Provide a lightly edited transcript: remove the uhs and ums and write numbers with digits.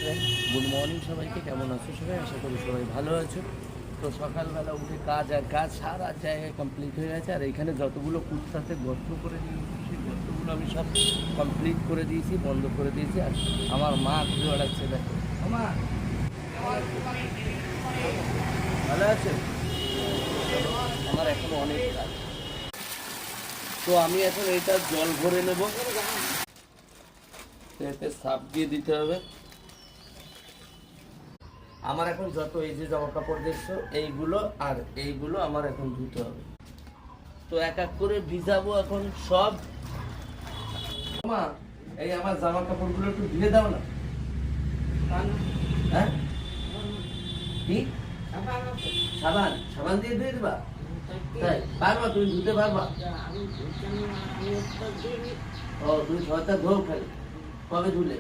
Friend, good morning সবাইকে। কেমন আছো সবাই? আশা করি সবাই ভালো আছো। তো সকালবেলা উঠে কাজ আর কাজ সারা জায়গায় কমপ্লিট হয়ে গেছে। আর এখানে যতগুলো কুত্তাতে গর্ত করে দিয়েছি সেই গর্তগুলো আমি সব কমপ্লিট করে দিয়েছি, বন্ধ করে দিয়েছি। আর আমার মা ঘুরে বেড়াচ্ছে, দেখো আমার ভালো আছে। আমার এখনো অনেক কাজ। তো আমি এখন এটা জল ভরে নেব, এতে সাপ দিয়ে দিতে হবে। আমার এখন যত এই যে জামা কাপড় দেখছো এইগুলো আর এইগুলো আমার এখন ধুতে হবে। তো এক এক করে ভিজাবো এখন সব। মা, এই আমার জামা কাপড়গুলো একটু ধুয়ে দাও না। হ্যাঁ, কি সাবান? সাবান দিয়ে ধুয়ে দিবা? তাই পারবা? তুমি ধুতে পারবা? ও, তুমি ছয়টা ধোও খালি? কবে ধুলে?